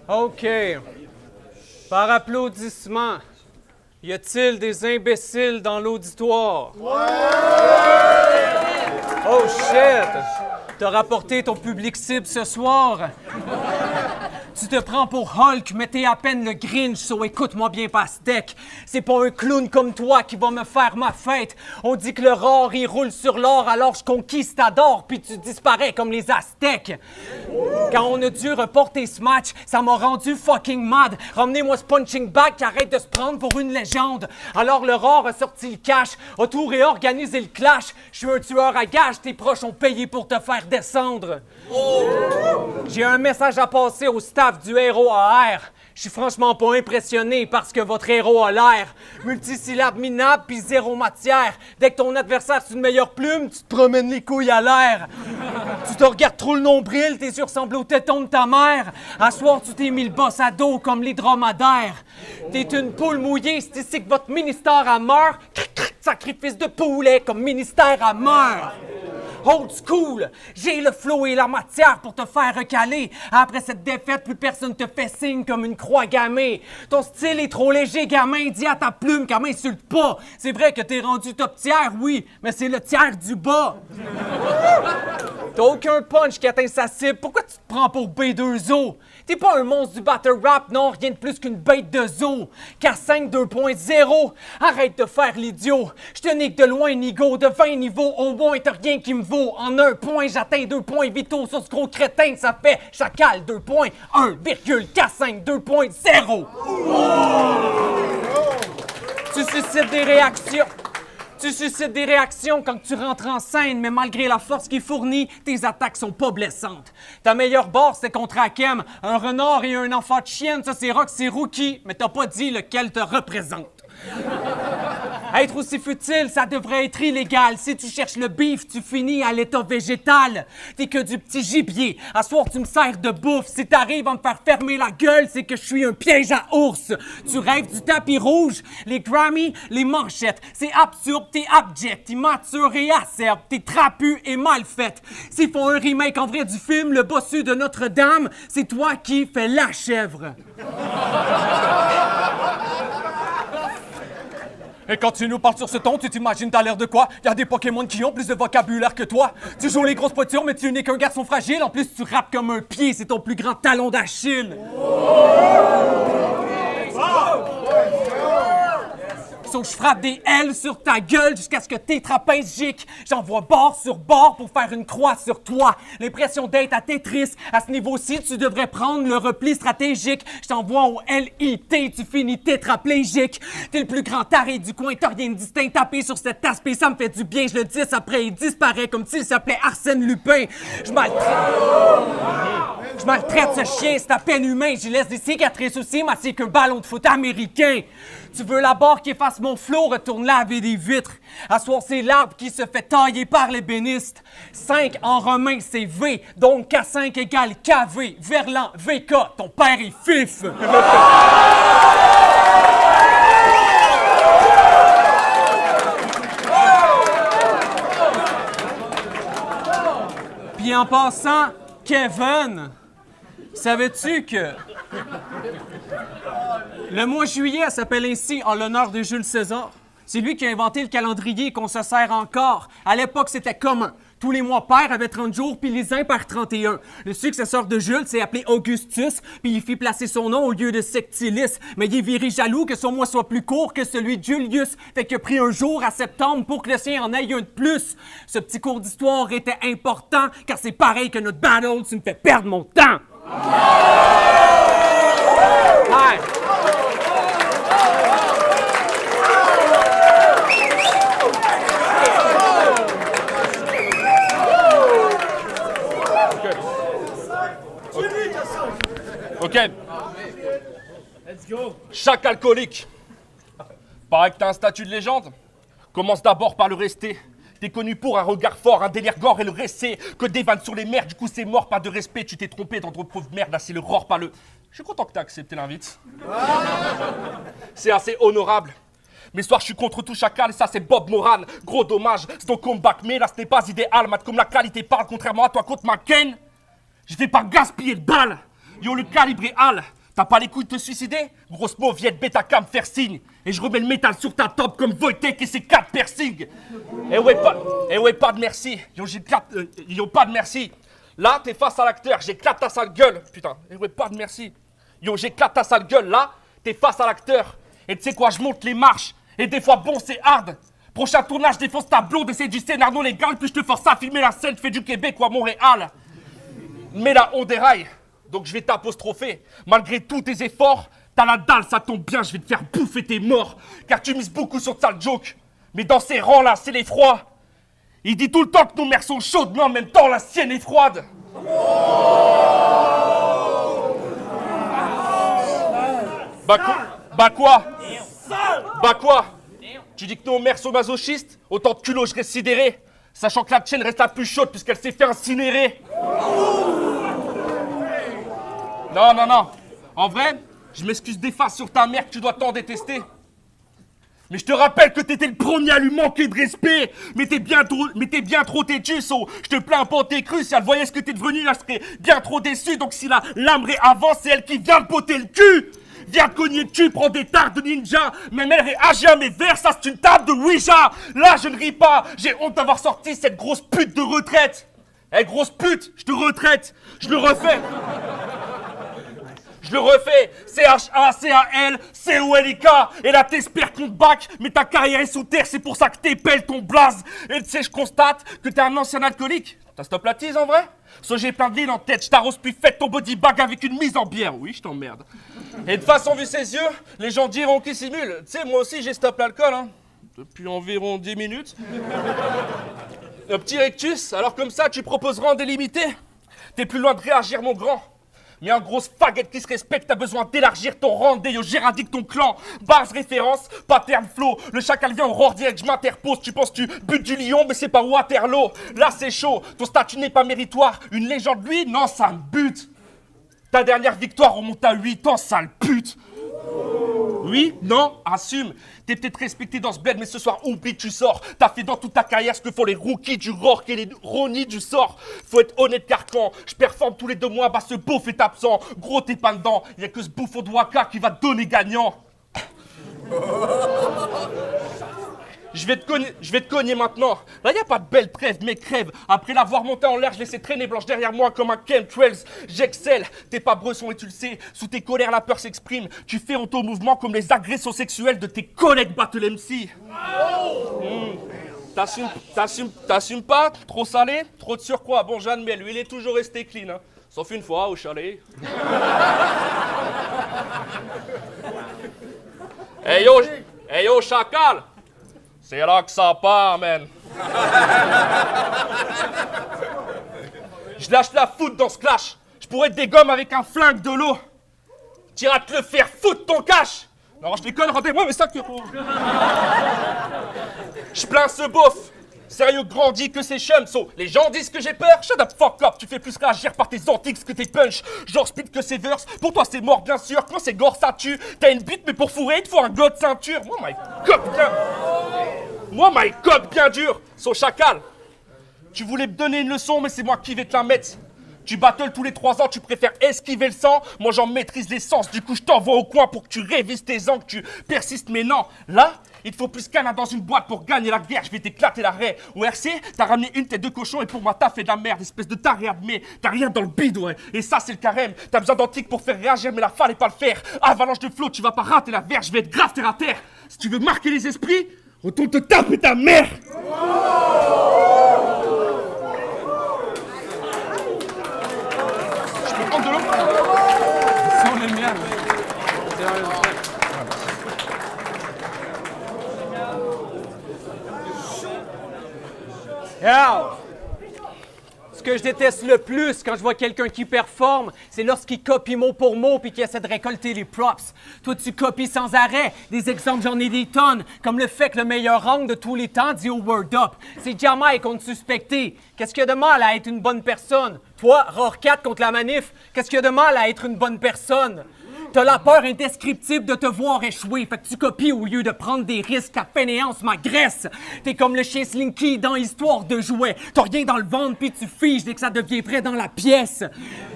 OK. Par applaudissement, y a-t-il des imbéciles dans l'auditoire? Oh shit! T'as rapporté ton public cible ce soir? Tu te prends pour Hulk, mais t'es à peine le Grinch, so écoute-moi bien, pastèque. C'est pas un clown comme toi qui va me faire ma fête. On dit que le rare, il roule sur l'or, alors je conquistadore, puis tu disparais comme les Aztèques. Quand on a dû reporter ce match, ça m'a rendu fucking mad. Ramenez-moi ce punching bag qui arrête de se prendre pour une légende. Alors le rare a sorti le cash, a tout réorganisé le clash. Je suis un tueur à gages, tes proches ont payé pour te faire descendre. J'ai un message à passer au staff du héros AR. Je suis franchement pas impressionné parce que votre héros a l'air. Multisyllabe minable puis zéro matière. Dès que ton adversaire c'est une meilleure plume, tu te promènes les couilles à l'air. Tu te regardes trop le nombril, t'es sûr semblé au téton de ta mère. À soir, tu t'es mis le boss à dos comme les dromadaires. T'es une poule mouillée, c'est ici que votre ministère a meurt. Sacrifice de poulet comme ministère a meurt. Old school, j'ai le flow et la matière pour te faire recaler. Après cette défaite, plus personne te fait signe comme une croix gammée. Ton style est trop léger, gamin, dis à ta plume qu'elle m'insulte pas. C'est vrai que t'es rendu top tiers, oui, mais c'est le tiers du bas. T'as aucun punch qui atteint sa cible, pourquoi tu te prends pour B2O? T'es pas un monstre du battle rap, non, rien de plus qu'une bête de zoo. K5 2.0, arrête de faire l'idiot. Je te nique de loin, Nigo, de 20 niveaux, au moins t'as rien qui me vaut. En un point, j'atteins 2 points vitaux sur ce gros crétin, ça fait chacal 2.1,K5 2.0. Tu suscites des réactions. Tu suscites des réactions quand tu rentres en scène, mais malgré la force qu'il fournit, tes attaques sont pas blessantes. Ta meilleure barre, c'est contre Hakem. Un renard et un enfant de chienne, ça c'est rock, c'est rookie, mais t'as pas dit lequel te représente. Être aussi futile, ça devrait être illégal. Si tu cherches le beef, tu finis à l'état végétal. T'es que du petit gibier. À soir, tu me sers de bouffe. Si t'arrives à me faire fermer la gueule, c'est que je suis un piège à ours. Tu rêves du tapis rouge, les Grammy, les manchettes. C'est absurde, t'es abject, immature et acerbe. T'es trapu et mal fait. S'ils font un remake en vrai du film Le Bossu de Notre-Dame, c'est toi qui fais la chèvre. Et quand tu nous parles sur ce ton, tu t'imagines t'as l'air de quoi? Y a des Pokémon qui ont plus de vocabulaire que toi. Tu joues les grosses pointures, mais tu n'es qu'un garçon fragile. En plus, tu rappes comme un pied, c'est ton plus grand talon d'Achille. So, je frappe des L sur ta gueule jusqu'à ce que tes trapèzes giquent. J'envoie bord sur bord pour faire une croix sur toi. L'impression d'être à Tetris. À ce niveau-ci, tu devrais prendre le repli stratégique. Je t'envoie au LIT, tu finis tétraplégique. T'es le plus grand taré du coin, t'as rien de distinct. Taper sur cet aspect, ça me fait du bien. Je le dis, après il disparaît comme s'il s'appelait Arsène Lupin. Je maltraite ce chien, c'est à peine humain. J'y laisse des cicatrices aussi, mais c'est qu'un ballon de foot américain. Tu veux la barre qui efface mon flot, retourne laver des vitres. À soir, c'est l'arbre qui se fait tailler par l'ébéniste. 5 en romain, c'est V, donc K5 égale KV. Verlan, VK, ton père est fif. Puis en passant, Kevin, savais-tu que le mois juillet s'appelle ainsi en l'honneur de Jules César? C'est lui qui a inventé le calendrier qu'on se sert encore. À l'époque, c'était commun. Tous les mois pairs avaient 30 jours, puis les impairs 31. Le successeur de Jules s'est appelé Augustus, puis il fit placer son nom au lieu de Sectilis. Mais il est viré jaloux que son mois soit plus court que celui de Julius. Fait qu'il a pris un jour à septembre pour que le sien en aille un de plus. Ce petit cours d'histoire était important, car c'est pareil que notre battle, tu me fais perdre mon temps. Hi. Ok. Chaque alcoolique, paraît que t'as un statut de légende, commence d'abord par le rester. T'es connu pour un regard fort, un délire gore et le récit. Que des vannes sur les mers, du coup c'est mort, pas de respect. Tu t'es trompé dans ton preuve merde, là c'est le roar, pas le... Je suis content que t'aies accepté l'invite. C'est assez honorable. Mais ce soir je suis contre tout chacal et ça c'est Bob Moran. Gros dommage, c'est ton comeback, mais là ce n'est pas idéal. Mat comme la qualité parle, contrairement à toi contre McCain. Je vais pas gaspiller de balles. Yo, le calibre est hal. T'as pas les couilles de te suicider? Grosse mauviette, bêta cam, faire signe. Et je remets le métal sur ta tempe comme Wojtek et ses 4 piercings. Eh ouais, pas de merci. Yo, pas de merci. Là, t'es face à l'acteur, j'éclate ta sale gueule. Putain, eh ouais, pas de merci. Yo, j'éclate ta sale gueule. Là, t'es face à l'acteur. Et tu sais quoi, je monte les marches. Et des fois, bon, c'est hard. Prochain tournage, défonce ta blonde et c'est du scénario légal. Puis je te force à filmer la scène, fais du Québec ou à Montréal. Mais là, on déraille. Donc je vais t'apostropher. Malgré tous tes efforts, t'as la dalle, ça tombe bien, je vais te faire bouffer tes morts. Car tu mises beaucoup sur ta joke. Mais dans ces rangs-là, c'est l'effroi. Il dit tout le temps que nos mères sont chaudes, mais en même temps, la sienne est froide. Bah quoi? Tu dis que nos mères sont masochistes? Autant de culot, je reste sidéré. Sachant que la tienne reste la plus chaude puisqu'elle s'est fait incinérer. Non. En vrai, je m'excuse des faces sur ta mère que tu dois tant détester. Mais je te rappelle que t'étais le premier à lui manquer de respect. Mais t'es bien trop têtu, so. Je te plains pas tes cru. Si elle voyait ce que t'es devenu, elle serait bien trop déçue. Donc si la lame avance, c'est elle qui vient de poter le cul. Viens cogner dessus, prends des tartes de ninja. Même elle réagit à mes vers, ça c'est une table de Ouija. Là, je ne ris pas. J'ai honte d'avoir sorti cette grosse pute de retraite. Eh, grosse pute, je te retraite. Je le refais. C-H-A-C-A-L, C-O-L-I-K. Et là, t'espères qu'on te back, mais ta carrière est sous terre, c'est pour ça que t'épelles ton blaze. Et tu sais, je constate que t'es un ancien alcoolique. T'as stop la tease en vrai? So, j'ai plein de lignes en tête, je t'arrose puis faites ton body bag avec une mise en bière. Oui, je t'emmerde. Et de façon, vu ses yeux, les gens diront qu'il simule. Tu sais, moi aussi, j'ai stop l'alcool, hein. Depuis environ 10 minutes. Un petit rectus, alors comme ça, tu proposeras en délimité. T'es plus loin de réagir, mon grand. Mais un gros faguette qui se respecte, t'as besoin d'élargir ton rang, yo, j'éradique ton clan. Bars référence, pattern flow. Le chacal vient au roar direct, je m'interpose. Tu penses tu butes du lion, mais c'est pas Waterloo. Là c'est chaud, ton statut n'est pas méritoire. Une légende, lui, non, ça me bute. Ta dernière victoire remonte à 8 ans, sale pute. Oui, non, assume. T'es peut-être respecté dans ce bled, mais ce soir, oublie que tu sors. T'as fait dans toute ta carrière ce que font les rookies du Rorke et les Ronnie du sort. Faut être honnête, carcan. Je performe tous les 2 mois, bah ce beauf est absent. Gros, t'es pas dedans. Y'a que ce bouffon de Waka qui va te donner gagnant. Je vais te cogner maintenant. Là, y a pas de belle trêve, mais crève. Après l'avoir monté en l'air, je laissais traîner blanche derrière moi comme un chemtrails. J'excelle. T'es pas bresson et tu le sais. Sous tes colères, la peur s'exprime. Tu fais auto-mouvement comme les agressions sexuelles de tes collègues Battle MC. T'assumes pas? Trop salé? Trop de surcroît? Bon, j'admets, lui, il est toujours resté clean. Hein. Sauf une fois au chalet. Hey yo, chacal! C'est là que ça part, man. Je lâche la foot dans ce clash. Je pourrais te dégommer avec un flingue de l'eau. T'iras te le faire foutre ton cash. Non, je déconne, rendez-moi mes 5 euros. Je plains ce beauf. Sérieux grandi que c'est chum, so. Les gens disent que j'ai peur. Shut up, fuck up. Tu fais plus réagir par tes antiques que tes punch. Genre speed que ses verses. Pour toi, c'est mort, bien sûr. Quand c'est gore, ça tue. T'as une bite, mais pour fourrer, il te faut un god ceinture. Moi, my cop bien dur. So, chacal. Tu voulais me donner une leçon, mais c'est moi qui vais te la mettre. Tu battles tous les 3 ans, tu préfères esquiver le sang. Moi, j'en maîtrise l'essence. Du coup, je t'envoie au coin pour que tu révises tes angles, que tu persistes. Mais non, là, il te faut plus qu'un dans une boîte pour gagner la guerre. Je vais t'éclater l'arrêt. Au RC, t'as ramené une tête de cochon et pour moi, t'as fait de la merde. Espèce de taré mais t'as rien dans le bide, ouais. Et ça, c'est le carême. T'as besoin d'antique pour faire réagir, mais là, fallait pas le faire. Avalanche de flot, tu vas pas rater la verre. Je vais être grave terre à terre. Si tu veux marquer les esprits, retourne te taper ta mère. De l'eau. Ça, on aime bien. Ce que je déteste le plus quand je vois quelqu'un qui performe, c'est lorsqu'il copie mot pour mot puis qu'il essaie de récolter les props. Toi, tu copies sans arrêt. Des exemples, j'en ai des tonnes. Comme le fait que le meilleur rank de tous les temps dit au Word Up. C'est jamais qu'on te suspecté. Qu'est-ce qu'il y a de mal à être une bonne personne? Toi, Roar 4 contre la manif, qu'est-ce qu'il y a de mal à être une bonne personne? T'as la peur indescriptible de te voir échouer, fait que tu copies au lieu de prendre des risques. Ta fainéance m'agresse. T'es comme le chien Slinky dans Histoire de jouets. T'as rien dans le ventre puis tu figes dès que ça devient prêt dans la pièce.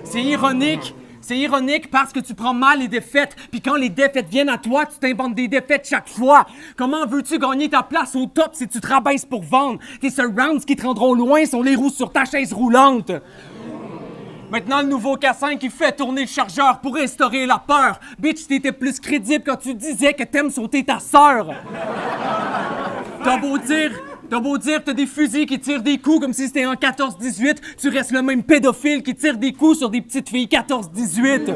C'est ironique, C'est ironique parce que tu prends mal les défaites, puis quand les défaites viennent à toi, tu t'inventes des défaites chaque fois. Comment veux-tu gagner ta place au top si tu te rabaisses pour vendre? Tes surrounds qui te rendront loin sont les roues sur ta chaise roulante. Maintenant, le nouveau K5, il fait tourner le chargeur pour instaurer la peur. Bitch, t'étais plus crédible quand tu disais que t'aimes sauter ta sœur. T'as beau dire, t'as des fusils qui tirent des coups comme si c'était en 14-18, tu restes le même pédophile qui tire des coups sur des petites filles 14-18.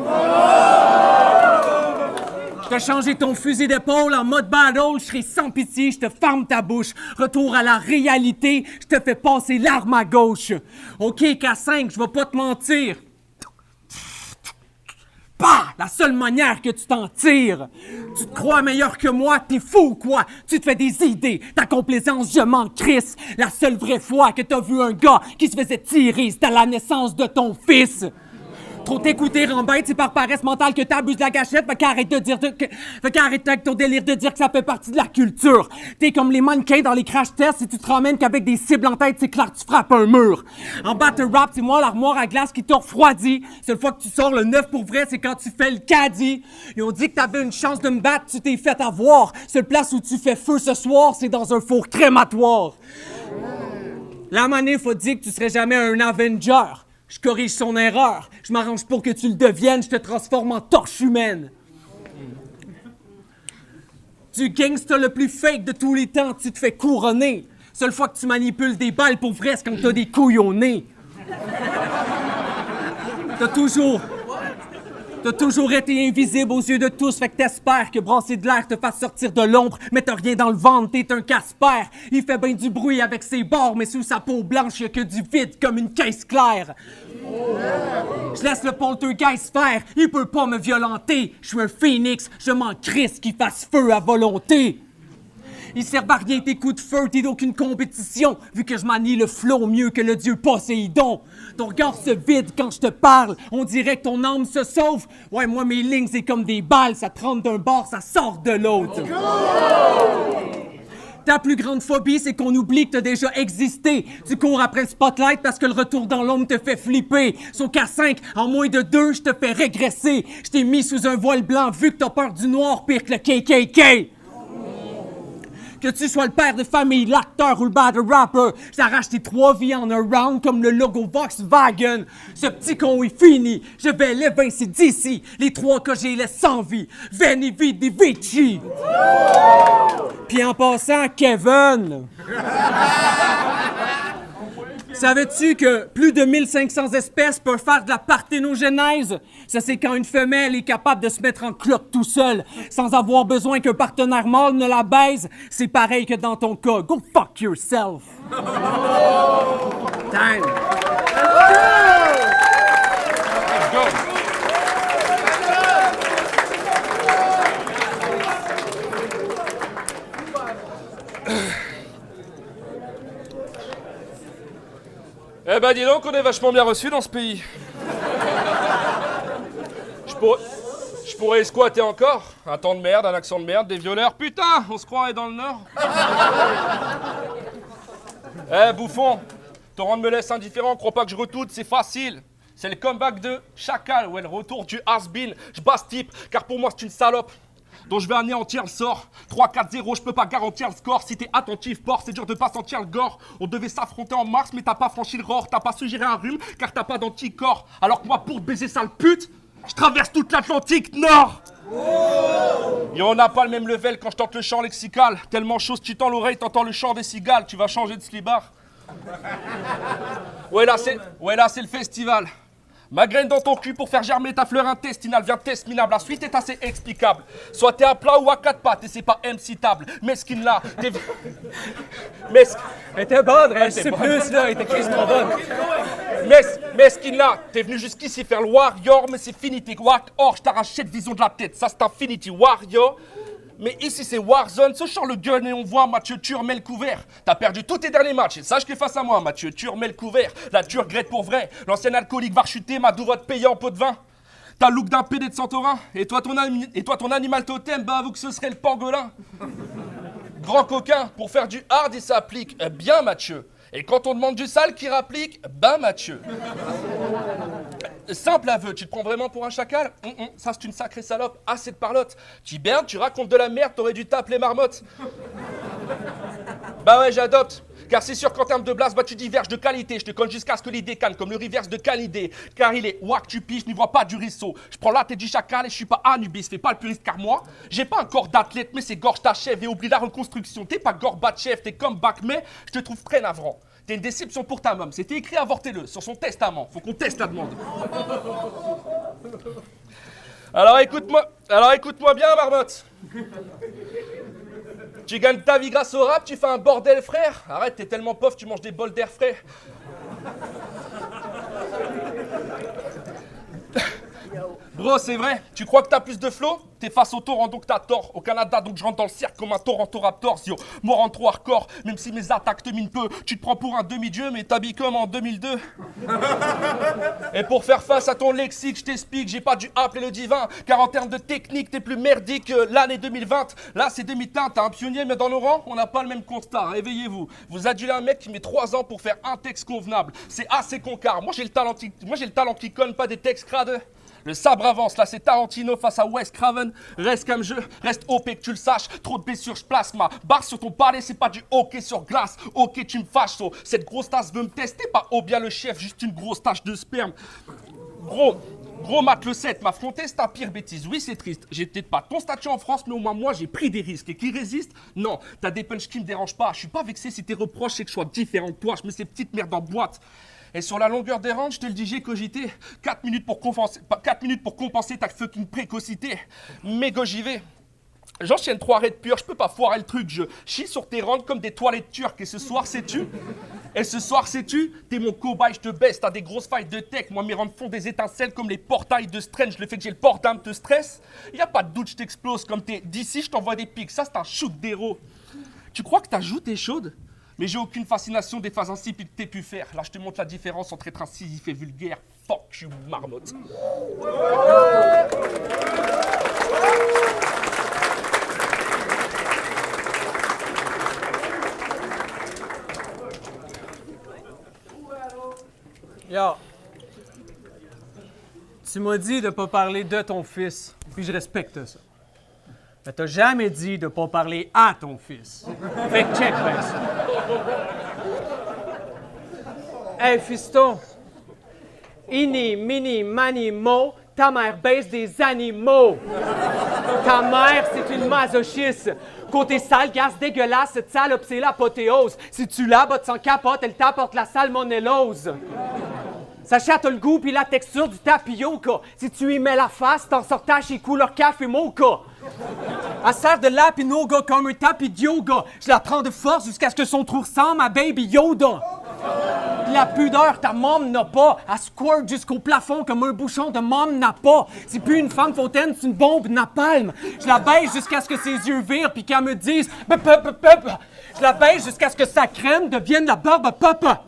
T'as changé ton fusil d'épaule en mode battle, je serai sans pitié, je te ferme ta bouche. Retour à la réalité, je te fais passer l'arme à gauche. OK, K5, je vais pas te mentir. Bah! La seule manière que tu t'en tires. Tu te crois meilleur que moi, t'es fou ou quoi? Tu te fais des idées, ta complaisance, je m'en crisse. La seule vraie fois que t'as vu un gars qui se faisait tirer, c'était à la naissance de ton fils. Trop t'écouter en bête, c'est par paresse mentale que t'abuses de la gâchette, fait qu'arrête avec ton délire de dire que ça fait partie de la culture. T'es comme les mannequins dans les crash tests, si tu te ramènes qu'avec des cibles en tête, c'est clair que tu frappes un mur. En battle rap, c'est moi l'armoire à glace qui t'a refroidi. Seule fois que tu sors le 9 pour vrai, c'est quand tu fais le caddie. Ils ont dit que t'avais une chance de me battre, tu t'es fait avoir. Seule place où tu fais feu ce soir, c'est dans un four crématoire. La manif a dit que tu serais jamais un Avenger. Je corrige son erreur. Je m'arrange pour que tu le deviennes. Je te transforme en torche humaine. Du gangsta le plus fake de tous les temps, tu te fais couronner. Seule fois que tu manipules des balles pour vrai, c'est quand t'as des couilles au nez. T'as toujours été invisible aux yeux de tous, fait que t'espères que brasser de l'air te fasse sortir de l'ombre, mais t'as rien dans le ventre, t'es un Casper. Il fait bien du bruit avec ses bords, mais sous sa peau blanche, y'a que du vide comme une caisse claire. Je laisse le poltergeist faire, il peut pas me violenter. Je suis un phénix, je m'en crisse qu'il fasse feu à volonté. Il sert à rien tes coups de feu, t'es d'aucune compétition, vu que je manie le flot mieux que le dieu Poséidon. Ton regard se vide quand je te parle, on dirait que ton âme se sauve. Ouais, moi mes lignes c'est comme des balles, ça te rentre d'un bord, ça sort de l'autre. Ta plus grande phobie, c'est qu'on oublie que t'as déjà existé. Tu cours après le spotlight parce que le retour dans l'ombre te fait flipper. Sauf qu'à 5, en moins de 2, je te fais régresser. Je t'ai mis sous un voile blanc vu que t'as peur du noir pire que le KKK. Que tu sois le père de famille, l'acteur ou le battle rapper, j'arrache tes 3 vies en un round comme le logo Volkswagen. Ce petit con est fini, je vais l'évincer d'ici. Les 3 que j'ai laissent sans vie. Veni vidi vici. Puis en passant, Kevin. Savais-tu que plus de 1500 espèces peuvent faire de la parthénogenèse? Ça, c'est quand une femelle est capable de se mettre en cloque tout seul, sans avoir besoin qu'un partenaire mâle ne la baise. C'est pareil que dans ton cas. Go fuck yourself! Time! Let's go. Eh ben dis donc, on est vachement bien reçus dans ce pays. Je pourrais squatter encore. Un temps de merde, un accent de merde, des violeurs. Putain, on se croirait dans le Nord. Eh bouffon, ton rang me laisse indifférent, crois pas que je retoute, c'est facile. C'est le comeback de Chacal, ouais, le retour du has-been. Je basse type, car pour moi c'est une salope dont je vais anéantir le sort. 3-4-0, je peux pas garantir le score. Si t'es attentif, port, c'est dur de pas sentir le gore. On devait s'affronter en mars, mais t'as pas franchi le roar. T'as pas su gérer un rhume, car t'as pas d'anticorps. Alors que moi, pour baiser sale pute, je traverse toute l'Atlantique Nord. Et on n'a pas le même level quand je tente le chant lexical. Tellement chose, tu tends l'oreille, t'entends le chant des cigales. Tu vas changer de slibard. Ouais, là, c'est le festival. Ma graine dans ton cul pour faire germer ta fleur intestinale vient test minable. La suite est assez explicable. Soit t'es à plat ou à 4 pattes et c'est pas MC-table. Mesquine là, t'es... Elle était bonne, elle sait plus là, elle était crissement bonne. Mesquine là, t'es venu jusqu'ici faire le warrior, mais c'est fini, t'es wack. Or, je t'arrache cette vision de la tête, ça c'est Infinity Warrior. Mais ici c'est Warzone, ce chant le gun et on voit Mathieu Turmel couvert. T'as perdu tous tes derniers matchs et sache que face à moi, Mathieu Turmel couvert. La Turgrette pour vrai, l'ancien alcoolique va rechuter, ma doux va te payer en pot de vin. T'as le look d'un PD de Santorin, et toi ton animal totem, bah avoue que ce serait le pangolin. Grand coquin, pour faire du hard il s'applique bien Mathieu. Et quand on demande du sale qui rapplique, ben Mathieu. Simple aveu, tu te prends vraiment pour un chacal? Ça, c'est une sacrée salope, assez de parlotte. Tu hibernes, tu racontes de la merde, t'aurais dû t'appeler marmotte. Bah ouais, j'adopte. Car c'est sûr qu'en termes de blase, tu diverges de qualité. Je te colle jusqu'à ce que l'idée canne, comme le reverse de Canidé. Car il est wack, tu piges, je n'y vois pas du ruisseau. Je prends la tête du chacal et je suis pas Anubis. Fais pas le puriste car moi, j'ai pas un corps d'athlète, mais c'est gorge t'achève et oublie la reconstruction. T'es pas Gorbatchev, t'es comme Bach, mais je te trouve très navrant. T'es une déception pour ta môme. C'était écrit avortez-le sur son testament. Faut qu'on teste la demande. Alors écoute-moi bien, marmotte. Tu gagnes ta vie grâce au rap, tu fais un bordel, frère. Arrête, t'es tellement pauvre, tu manges des bols d'air frais. Bro, c'est vrai, tu crois que t'as plus de flow? T'es face au torrent, donc t'as tort. Au Canada, donc je rentre dans le cercle comme un Toronto-Raptors. Yo, mort en trop hardcore, même si mes attaques te minent peu. Tu te prends pour un demi-dieu, mais t'habilles comme en 2002. Et pour faire face à ton lexique, je t'explique, j'ai pas dû appeler le divin. Car en termes de technique, t'es plus merdique que l'année 2020. Là, c'est demi-teinte, t'as un pionnier, mais dans nos rangs, on n'a pas le même constat. Réveillez-vous. Vous adulez un mec qui met 3 ans pour faire un texte convenable. C'est assez concard. Moi, j'ai le talent qui conne, pas des textes crades. Le sabre avance, là c'est Tarantino face à Wes Craven. Reste comme jeu, reste OP que tu le saches. Trop de blessures, je place ma barre sur ton palais, c'est pas du hockey sur glace. Ok, tu me fâches, so. Cette grosse tasse veut me tester, pas oh bien le chef, juste une grosse tache de sperme. Gros Mac le 7, m'affronter c'est ta pire bêtise. Oui, c'est triste. J'ai peut-être pas ton statut en France, mais au moins moi j'ai pris des risques. Et qui résiste? Non, t'as des punchs qui me dérangent pas. Je suis pas vexé si tes reproches c'est que je sois différent de toi. Je mets ces petites merdes en boîte. Et sur la longueur des rangs, je te le dis, j'ai cogité. 4 minutes pour compenser ta fucking précocité. Mégo, j'y vais. J'enchaîne 3 raids purs, je peux pas foirer le truc. Je chie sur tes rangs comme des toilettes turques. Et ce soir, sais-tu? T'es mon cobaye, je te baisse. T'as des grosses failles de tech. Moi, mes rangs font des étincelles comme les portails de Strange. Le fait que j'ai le port d'âme te stresse. Y a pas de doute, je t'explose. Comme t'es d'ici, je t'envoie des pics. Ça, c'est un shoot d'héros. Tu crois que ta joute est chaude? Mais j'ai aucune fascination des phases insipides que t'aies pu faire. Là, je te montre la différence entre être incisif et vulgaire. Fuck you, marmotte. Yo. Tu m'as dit de pas parler de ton fils, puis je respecte ça. Mais t'as jamais dit de pas parler à ton fils. Fait que check ben ça. Hey, fiston. Ini, mini, mani, mo, ta mère baise des animaux. Ta mère, c'est une masochiste. Côté sale, gaz dégueulasse, cette salope, c'est l'apothéose. Si tu la bottes sans capote, elle t'apporte la salmonellose. Sa chatte a le goût puis la texture du tapioca. Si tu y mets la face, t'en sortas chez couleur café mocha. Elle sert de lapinoga comme un tapis de yoga. Je la prends de force jusqu'à ce que son trou ressemble à Baby Yoda. La pudeur, ta môme n'a pas. Elle squirt jusqu'au plafond comme un bouchon de môme n'a pas. C'est plus une femme fontaine, c'est une bombe napalm. Je la baisse jusqu'à ce que ses yeux virent puis qu'elle me dise « Je la baisse jusqu'à ce que sa crème devienne la barbe à papa.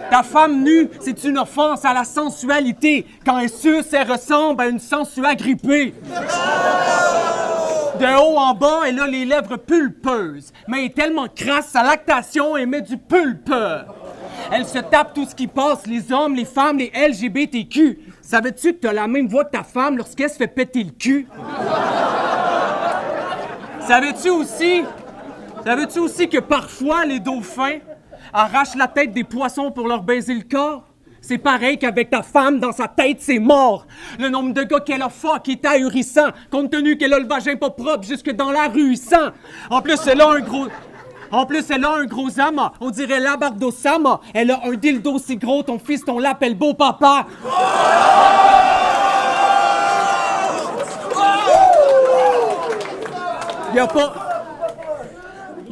Ta femme nue, c'est une offense à la sensualité. Quand elle suce, elle ressemble à une sangsue agrippée. De haut en bas, elle a les lèvres pulpeuses. Mais elle est tellement crasse, sa lactation, elle met du pulpe. Elle se tape tout ce qui passe, les hommes, les femmes, les LGBTQ. Savais-tu que t'as la même voix que ta femme lorsqu'elle se fait péter le cul? Savais-tu aussi que parfois, les dauphins arrachent la tête des poissons pour leur baiser le corps? C'est pareil qu'avec ta femme, dans sa tête, c'est mort. Le nombre de gars qu'elle a fuck est ahurissant, compte tenu qu'elle a le vagin pas propre jusque dans la rue sang. En plus, elle a un gros amas. On dirait Labardosama. Elle a un dildo si gros, ton fils, on l'appelle beau papa.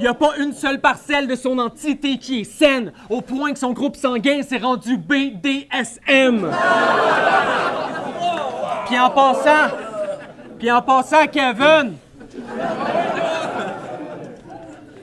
Il n'y a pas une seule parcelle de son entité qui est saine, au point que son groupe sanguin s'est rendu BDSM. Puis en passant, Kevin,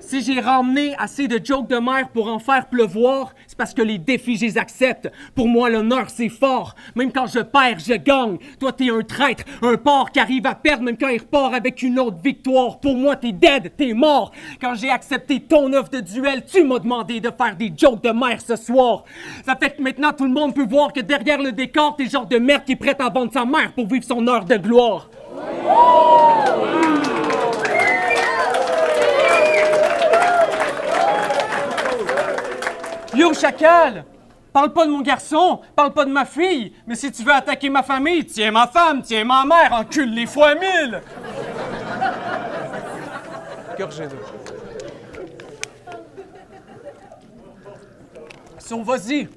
Si j'ai ramené assez de jokes de mère pour en faire pleuvoir, c'est parce que les défis, je les accepte. Pour moi, l'honneur, c'est fort. Même quand je perds, je gagne. Toi, t'es un traître, un porc qui arrive à perdre même quand il repart avec une autre victoire. Pour moi, t'es dead, t'es mort. Quand j'ai accepté ton offre de duel, tu m'as demandé de faire des jokes de mère ce soir. Ça fait que maintenant, tout le monde peut voir que derrière le décor, t'es le genre de merde qui est prête à vendre sa mère pour vivre son heure de gloire. Yo, chacal! Parle pas de mon garçon, parle pas de ma fille, mais si tu veux attaquer ma famille, tiens ma femme, tiens ma mère, encule les fois 1000! Gorgée d'eau. So, vas-y!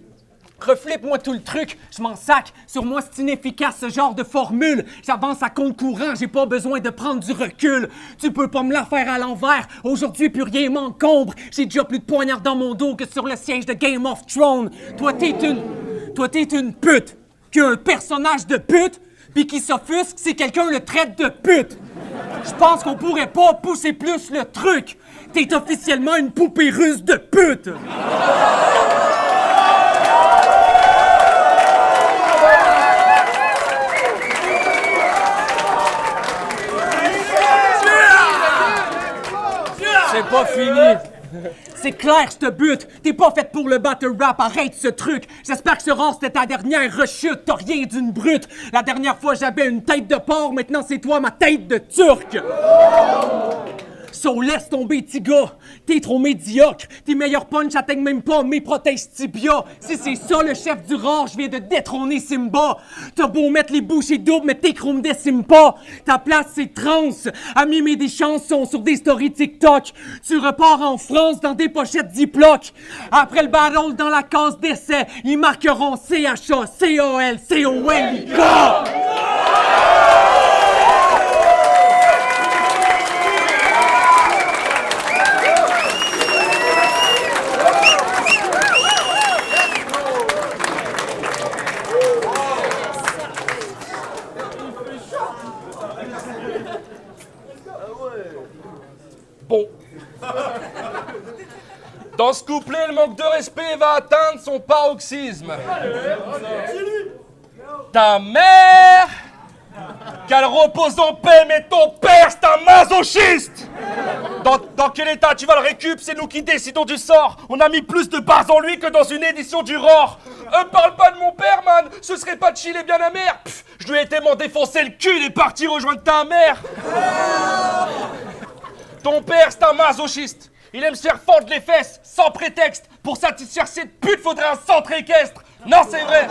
Reflippe-moi tout le truc, je m'en sac. Sur moi, c'est inefficace ce genre de formule. J'avance à compte courant, j'ai pas besoin de prendre du recul. Tu peux pas me la faire à l'envers. Aujourd'hui, plus rien m'encombre. J'ai déjà plus de poignards dans mon dos que sur le siège de Game of Thrones. Toi, t'es une pute. Qui a un personnage de pute, puis qui s'offusque si quelqu'un le traite de pute. Je pense qu'on pourrait pas pousser plus le truc. T'es officiellement une poupée russe de pute. C'est pas fini. C'est clair, je te bute. T'es pas faite pour le battle rap, arrête ce truc. J'espère que ce rang, c'était ta dernière rechute. T'as rien d'une brute. La dernière fois, j'avais une tête de porc. Maintenant, c'est toi, ma tête de turc. So, laisse tomber, petit gars. T'es trop médiocre. Tes meilleurs punchs atteignent même pas mes protèges tibia. Si c'est ça le chef du rang, je viens de détrôner Simba. T'as beau mettre les bouchées doubles, mais tes chromes déciment pas. Ta place, c'est trans. À mimer des chansons sur des stories TikTok. Tu repars en France dans des pochettes Ziploc. Après le battle dans la case d'essai, ils marqueront CHA, COL, COL, Bon. Dans ce couplet, le manque de respect va atteindre son paroxysme. Ta mère, qu'elle repose en paix, mais ton père, c'est un masochiste. Dans quel état tu vas le récup? C'est nous qui décidons du sort. On a mis plus de bases en lui que dans une édition du Roar. Parle pas de mon père, man. Ce serait pas de chiller bien amer. Je lui ai tellement défoncé le cul, il est parti rejoindre ta mère. Ton père, c'est un masochiste. Il aime se faire fendre les fesses, sans prétexte. Pour satisfaire cette pute, faudrait un centre équestre. Non, c'est vrai.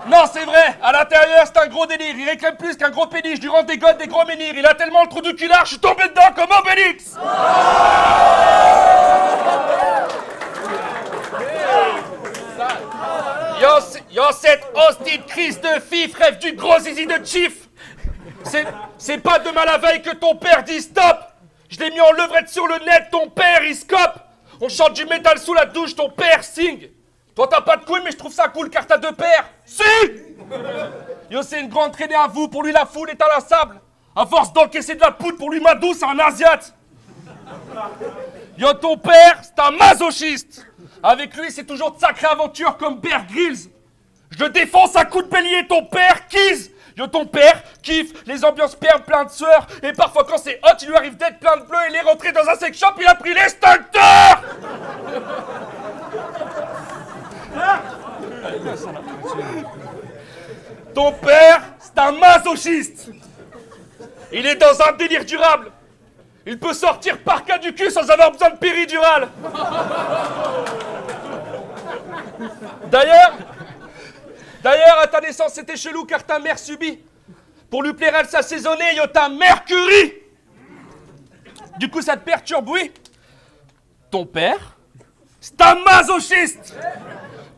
Non, c'est vrai. À l'intérieur, c'est un gros délire. Il réclame plus qu'un gros péniche, du rang des godes, des gros menhirs. Il a tellement le trou du cul large, je suis tombé dedans comme Obélix. Yo, cette hostie de crise de fif rêve du gros zizi de chief. C'est pas demain la veille que ton père dit stop. Je l'ai mis en levrette sur le net, ton père il scope. On chante du métal sous la douche, ton père signe. Toi t'as pas de couilles mais je trouve ça cool car t'as deux pères. Si. Yo, c'est une grande traînée à vous, pour lui la foule est inlassable. À force d'encaisser de la poudre, pour lui Madou c'est un asiate. Yo, ton père c'est un masochiste. Avec lui c'est toujours de sacrées aventures comme Bear Grylls. Je le défonce à coups de bélier, ton père kise. Yo, ton père kiffe les ambiances sperme plein de sueur. Et parfois quand c'est hot, il lui arrive d'être plein de bleu. Il est rentré dans un sex shop, il a pris l'extincteur. Ton père, c'est un masochiste. Il est dans un délire durable. Il peut sortir par cas du cul sans avoir besoin de péridurale. D'ailleurs, à ta naissance, c'était chelou car ta mère subit. Pour lui plaire, elle s'assaisonnait, yo, ta mercury. Du coup, ça te perturbe, oui. Ton père, c'est un masochiste.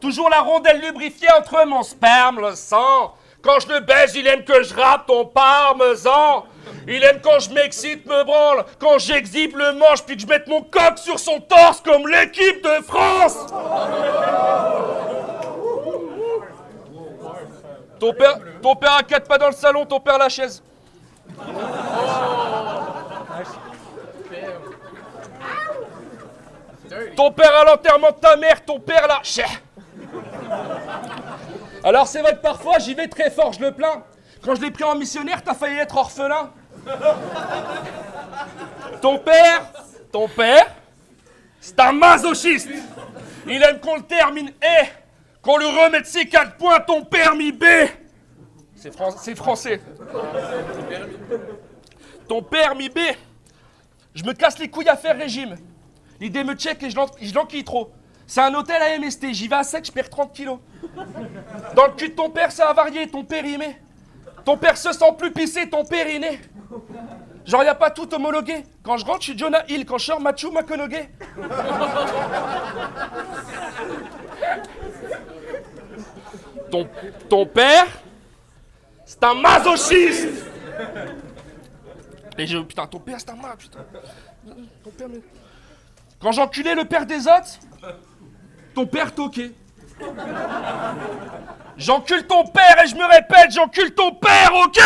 Toujours la rondelle lubrifiée entre mon sperme, le sang. Quand je le baise, il aime que je rappe ton parmesan. Il aime quand je m'excite, me branle. Quand j'exhibe le manche, puis que je mette mon coq sur son torse comme l'équipe de France. Ton père a 4 pas dans le salon, ton père la chaise. Ton père à l'enterrement de ta mère, ton père là. Alors c'est vrai que parfois j'y vais très fort, je le plains. Quand je l'ai pris en missionnaire, t'as failli être orphelin. Ton père, c'est un masochiste. Il aime qu'on le termine et qu'on lui remette ses 4 points, ton permis B. C'est français. Ton permis B. Je me casse les couilles à faire régime. L'idée me check et je l'enquille trop. C'est un hôtel à MST, j'y vais à sec, je perds 30 kilos. Dans le cul de ton père, ça a varié, ton périmé. Ton père se sent plus pissé, ton périnée. Genre, y a pas tout homologué. Quand je rentre, je suis Jonah Hill. Quand je sors, Matthew McConaughey. Ton père, c'est un masochiste. Et putain, ton père, c'est un masochiste, putain. Ton père, mais... Quand j'enculais le père des autres, ton père toquait. J'encule ton père et je me répète, j'encule ton père, ok?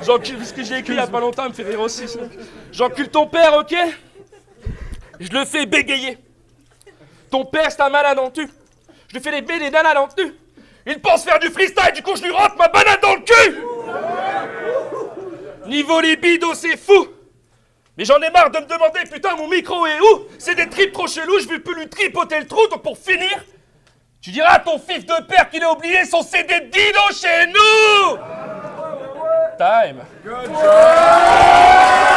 J'encule, ce que j'ai écrit il y a pas longtemps, il me fait rire aussi. J'encule ton père, ok? Je le fais bégayer. Ton père, c'est un malade en tu. Je lui fais les baies des nanas en tu. Il pense faire du freestyle, du coup je lui rentre ma banane dans le cul. Niveau libido, c'est fou. Mais j'en ai marre de me demander, putain, mon micro est où? C'est des tripes trop chelous, je vais plus lui tripoter le trou, donc pour finir, tu diras à ton fils de père qu'il a oublié son CD de Dino chez nous. Time. Good job.